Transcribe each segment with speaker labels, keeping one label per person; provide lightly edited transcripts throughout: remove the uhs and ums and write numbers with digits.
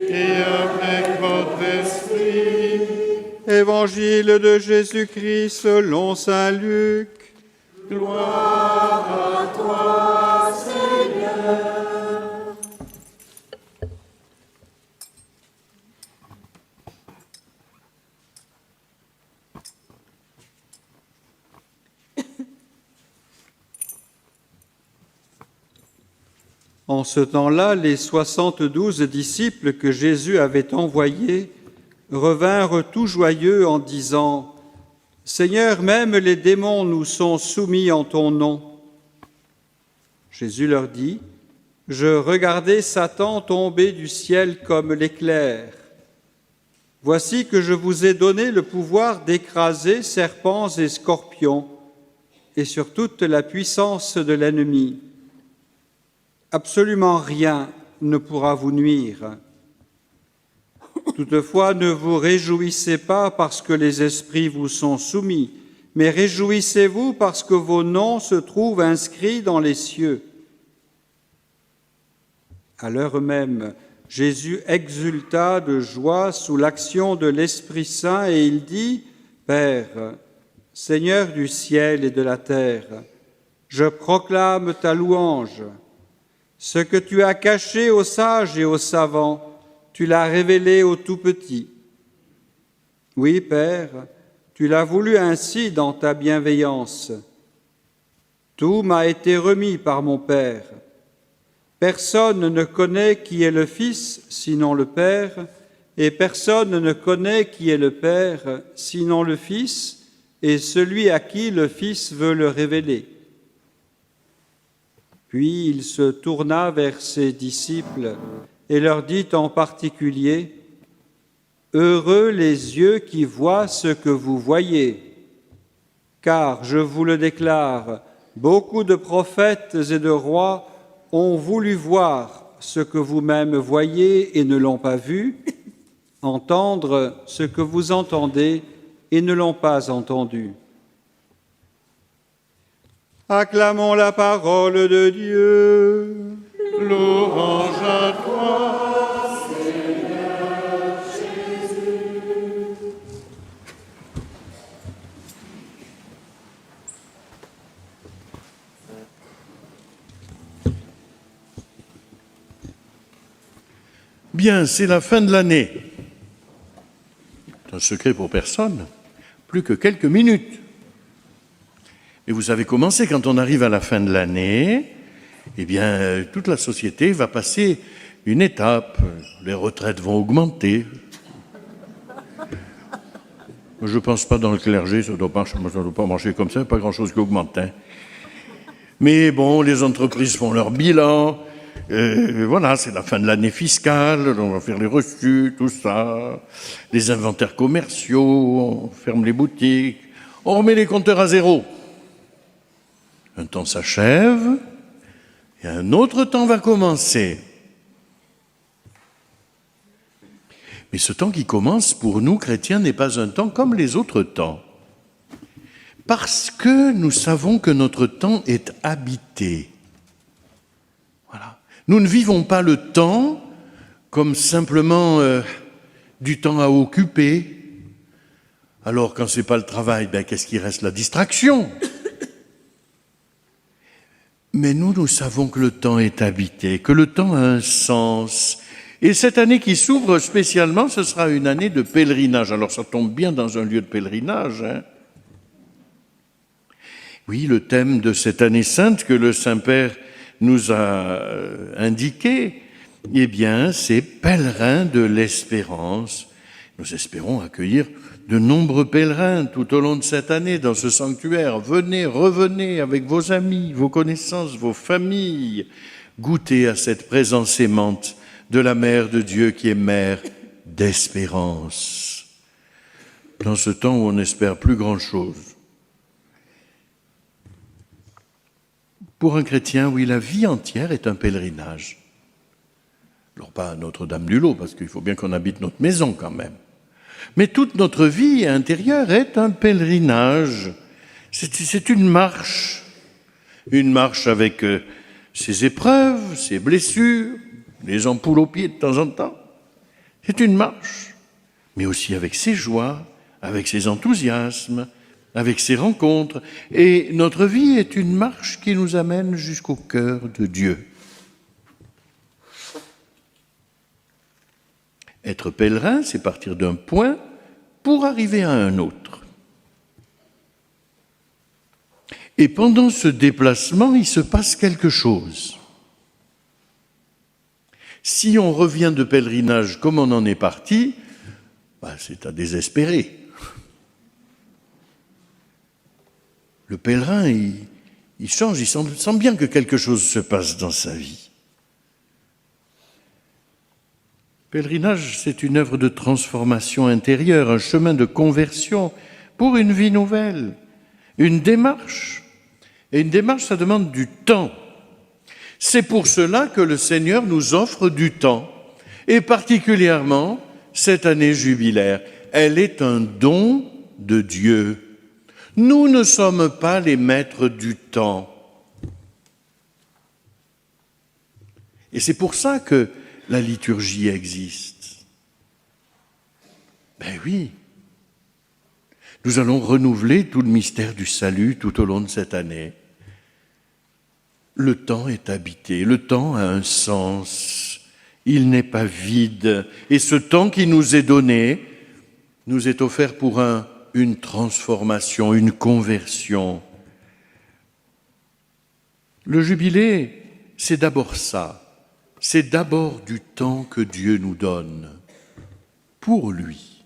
Speaker 1: et avec votre esprit.
Speaker 2: Évangile de Jésus-Christ selon saint Luc.
Speaker 1: Gloire à toi, Seigneur.
Speaker 2: En ce temps-là, les 72 disciples que Jésus avait envoyés revinrent tout joyeux en disant : « Seigneur, même les démons nous sont soumis en ton nom. » Jésus leur dit : « Je regardais Satan tomber du ciel comme l'éclair. Voici que je vous ai donné le pouvoir d'écraser serpents et scorpions et sur toute la puissance de l'ennemi. Absolument rien ne pourra vous nuire. Toutefois, ne vous réjouissez pas parce que les esprits vous sont soumis, mais réjouissez-vous parce que vos noms se trouvent inscrits dans les cieux. » À l'heure même, Jésus exulta de joie sous l'action de l'Esprit Saint et il dit : « Père, Seigneur du ciel et de la terre, je proclame ta louange. Ce que tu as caché aux sages et aux savants, tu l'as révélé aux tout-petits. Oui, Père, tu l'as voulu ainsi dans ta bienveillance. Tout m'a été remis par mon Père. Personne ne connaît qui est le Fils sinon le Père, et personne ne connaît qui est le Père sinon le Fils, et celui à qui le Fils veut le révéler. » Puis il se tourna vers ses disciples et leur dit en particulier : « Heureux les yeux qui voient ce que vous voyez, car, je vous le déclare, beaucoup de prophètes et de rois ont voulu voir ce que vous-même voyez et ne l'ont pas vu, entendre ce que vous entendez et ne l'ont pas entendu. » Acclamons la parole de Dieu.
Speaker 1: Louange à toi, Seigneur Jésus.
Speaker 3: Bien, c'est la fin de l'année. C'est un secret pour personne. Plus que quelques minutes. Et vous savez comment c'est quand on arrive à la fin de l'année, eh bien, toute la société va passer une étape. Les retraites vont augmenter. Je ne pense pas dans le clergé, ça ne doit pas marcher comme ça, pas grand-chose qui augmente. Hein. Mais bon, les entreprises font leur bilan. Voilà, c'est la fin de l'année fiscale, on va faire les reçus, tout ça. Les inventaires commerciaux, on ferme les boutiques, on remet les compteurs à zéro. Un temps s'achève et un autre temps va commencer. Mais ce temps qui commence, pour nous, chrétiens, n'est pas un temps comme les autres temps. Parce que nous savons que notre temps est habité. Voilà. Nous ne vivons pas le temps comme simplement du temps à occuper. Alors, quand ce n'est pas le travail, qu'est-ce qui reste? La distraction. Mais nous savons que le temps est habité, que le temps a un sens. Et cette année qui s'ouvre spécialement, ce sera une année de pèlerinage. Alors ça tombe bien dans un lieu de pèlerinage. Hein. Oui, le thème de cette année sainte que le Saint-Père nous a indiqué, eh bien, c'est pèlerins de l'espérance. Nous espérons accueillir de nombreux pèlerins tout au long de cette année dans ce sanctuaire. Venez, revenez avec vos amis, vos connaissances, vos familles. Goûtez à cette présence aimante de la Mère de Dieu qui est mère d'espérance. Dans ce temps où on n'espère plus grand-chose. Pour un chrétien, oui, la vie entière est un pèlerinage. Alors pas à Notre-Dame-du-Lot, parce qu'il faut bien qu'on habite notre maison quand même. Mais toute notre vie intérieure est un pèlerinage. C'est une marche avec ses épreuves, ses blessures, les ampoules aux pieds de temps en temps. C'est une marche, mais aussi avec ses joies, avec ses enthousiasmes, avec ses rencontres. Et notre vie est une marche qui nous amène jusqu'au cœur de Dieu. Être pèlerin, c'est partir d'un point pour arriver à un autre. Et pendant ce déplacement, il se passe quelque chose. Si on revient de pèlerinage comme on en est parti, c'est à désespérer. Le pèlerin, il change, il sent bien que quelque chose se passe dans sa vie. Pèlerinage, c'est une œuvre de transformation intérieure, un chemin de conversion pour une vie nouvelle, une démarche. Et une démarche, ça demande du temps. C'est pour cela que le Seigneur nous offre du temps, et particulièrement cette année jubilaire. Elle est un don de Dieu. Nous ne sommes pas les maîtres du temps. Et c'est pour ça que la liturgie existe. Ben oui. Nous allons renouveler tout le mystère du salut tout au long de cette année. Le temps est habité, le temps a un sens, il n'est pas vide. Et ce temps qui nous est donné nous est offert pour une transformation, une conversion. Le jubilé, c'est d'abord ça. C'est d'abord du temps que Dieu nous donne pour lui.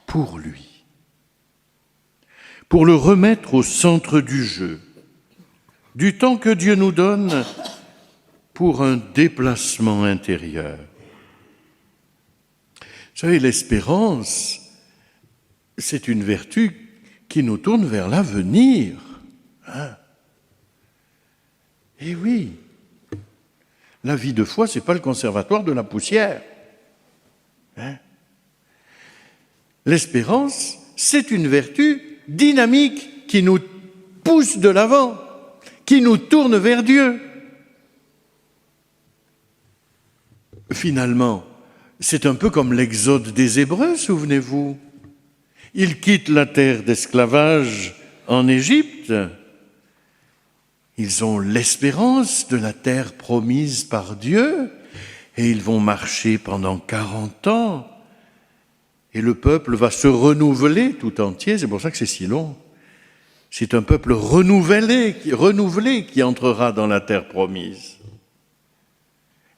Speaker 3: Pour lui. Pour le remettre au centre du jeu. Du temps que Dieu nous donne pour un déplacement intérieur. Vous savez, l'espérance, c'est une vertu qui nous tourne vers l'avenir. Eh oui, la vie de foi, ce n'est pas le conservatoire de la poussière. L'espérance, c'est une vertu dynamique qui nous pousse de l'avant, qui nous tourne vers Dieu. Finalement, c'est un peu comme l'exode des Hébreux, souvenez-vous. Ils quittent la terre d'esclavage en Égypte. Ils ont l'espérance de la terre promise par Dieu et ils vont marcher pendant 40 ans. Et le peuple va se renouveler tout entier, c'est pour ça que c'est si long. C'est un peuple renouvelé qui entrera dans la terre promise.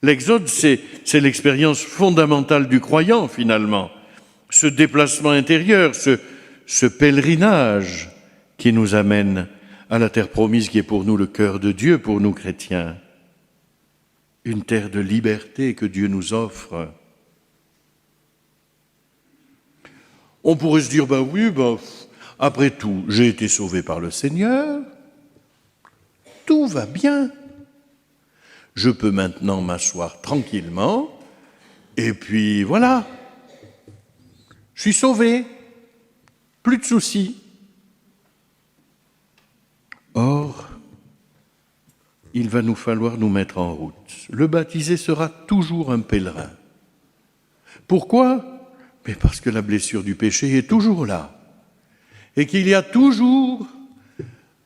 Speaker 3: L'exode, c'est l'expérience fondamentale du croyant, finalement. Ce déplacement intérieur, ce pèlerinage qui nous amène à la terre promise qui est pour nous le cœur de Dieu, pour nous chrétiens. Une terre de liberté que Dieu nous offre. On pourrait se dire, après tout, j'ai été sauvé par le Seigneur, tout va bien. Je peux maintenant m'asseoir tranquillement, et puis voilà, je suis sauvé, plus de soucis. Or, il va nous falloir nous mettre en route. Le baptisé sera toujours un pèlerin. Pourquoi ? Mais parce que la blessure du péché est toujours là. Et qu'il y a toujours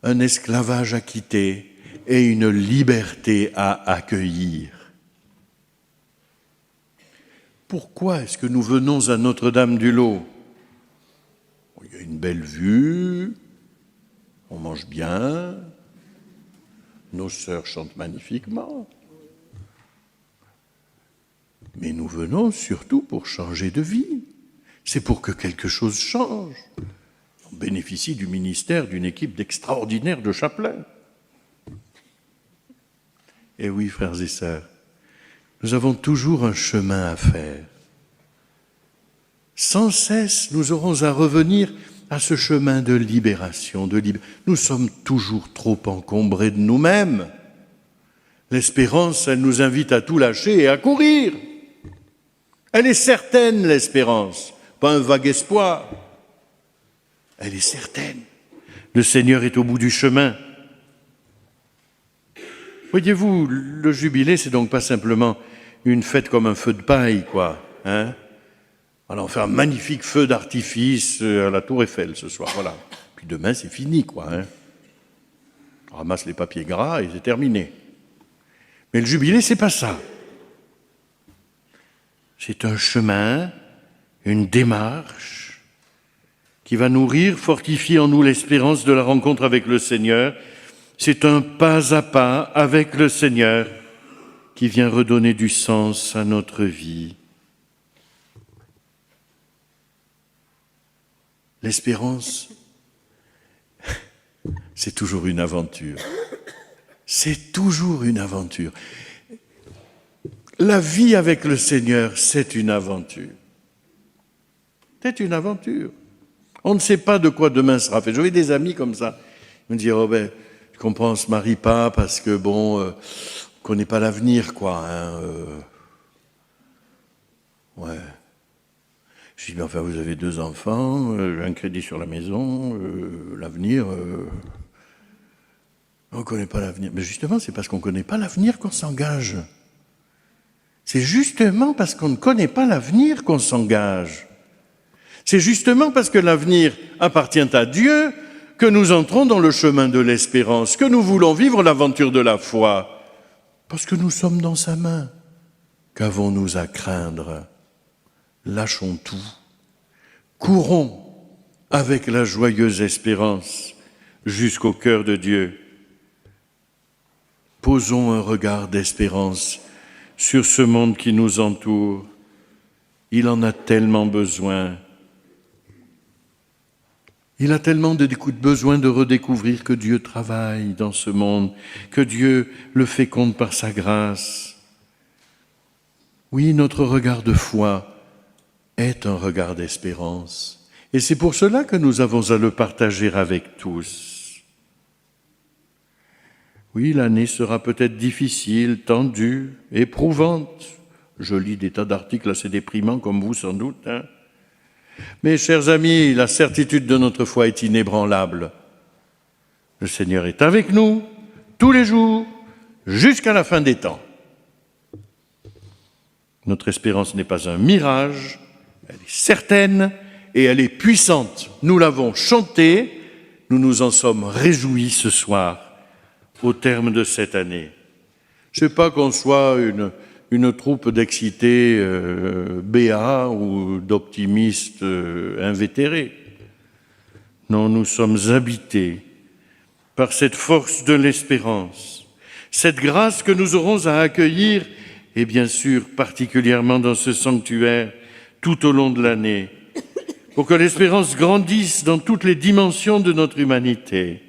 Speaker 3: un esclavage à quitter et une liberté à accueillir. Pourquoi est-ce que nous venons à Notre-Dame-du-Lot ? Il y a une belle vue, on mange bien, nos sœurs chantent magnifiquement. Mais nous venons surtout pour changer de vie. C'est pour que quelque chose change. On bénéficie du ministère d'une équipe d'extraordinaires de chapelains. Et oui, frères et sœurs, nous avons toujours un chemin à faire. Sans cesse, nous aurons à revenir à ce chemin de libération. Nous sommes toujours trop encombrés de nous-mêmes. L'espérance, elle nous invite à tout lâcher et à courir. Elle est certaine, l'espérance, pas un vague espoir. Elle est certaine. Le Seigneur est au bout du chemin. Voyez-vous, le jubilé, c'est donc pas simplement une fête comme un feu de paille, quoi. Hein? Alors, on fait un magnifique feu d'artifice à la Tour Eiffel ce soir, voilà. Puis demain, c'est fini, quoi. Hein? On ramasse les papiers gras et c'est terminé. Mais le jubilé, c'est pas ça. C'est un chemin, une démarche qui va nourrir, fortifier en nous l'espérance de la rencontre avec le Seigneur. C'est un pas à pas avec le Seigneur qui vient redonner du sens à notre vie. L'espérance, c'est toujours une aventure. C'est toujours une aventure. La vie avec le Seigneur, c'est une aventure. C'est une aventure. On ne sait pas de quoi demain sera fait. J'avais des amis comme ça. Ils me disaient, oh ben, je comprends, on ne se marie pas parce que, bon, on ne connaît pas l'avenir, quoi. Hein, ouais. Je dis, mais enfin, vous avez 2 enfants, un crédit sur la maison, l'avenir, on ne connaît pas l'avenir. Mais justement, c'est parce qu'on ne connaît pas l'avenir qu'on s'engage. C'est justement parce qu'on ne connaît pas l'avenir qu'on s'engage. C'est justement parce que l'avenir appartient à Dieu que nous entrons dans le chemin de l'espérance, que nous voulons vivre l'aventure de la foi. Parce que nous sommes dans sa main. Qu'avons-nous à craindre ? Lâchons tout, courons avec la joyeuse espérance jusqu'au cœur de Dieu. Posons un regard d'espérance sur ce monde qui nous entoure. Il en a tellement besoin. Il a tellement besoin de redécouvrir que Dieu travaille dans ce monde, que Dieu le féconde par sa grâce. Oui, notre regard de foi est un regard d'espérance. Et c'est pour cela que nous avons à le partager avec tous. Oui, l'année sera peut-être difficile, tendue, éprouvante. Je lis des tas d'articles assez déprimants comme vous sans doute. Hein. Mais chers amis, la certitude de notre foi est inébranlable. Le Seigneur est avec nous tous les jours jusqu'à la fin des temps. Notre espérance n'est pas un mirage, elle est certaine et elle est puissante. Nous l'avons chantée, nous nous en sommes réjouis ce soir, au terme de cette année. Je ne sais pas qu'on soit une troupe d'excités béats ou d'optimistes invétérés. Non, nous sommes habités par cette force de l'espérance, cette grâce que nous aurons à accueillir, et bien sûr particulièrement dans ce sanctuaire, tout au long de l'année, pour que l'espérance grandisse dans toutes les dimensions de notre humanité.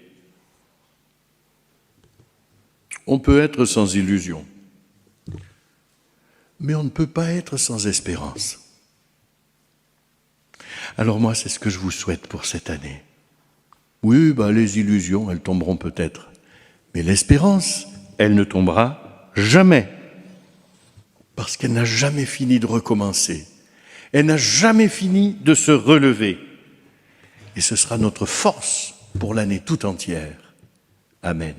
Speaker 3: On peut être sans illusion, mais on ne peut pas être sans espérance. Alors moi, c'est ce que je vous souhaite pour cette année. Oui, les illusions, elles tomberont peut-être, mais l'espérance, elle ne tombera jamais, parce qu'elle n'a jamais fini de recommencer. Elle n'a jamais fini de se relever. Et ce sera notre force pour l'année tout entière. Amen.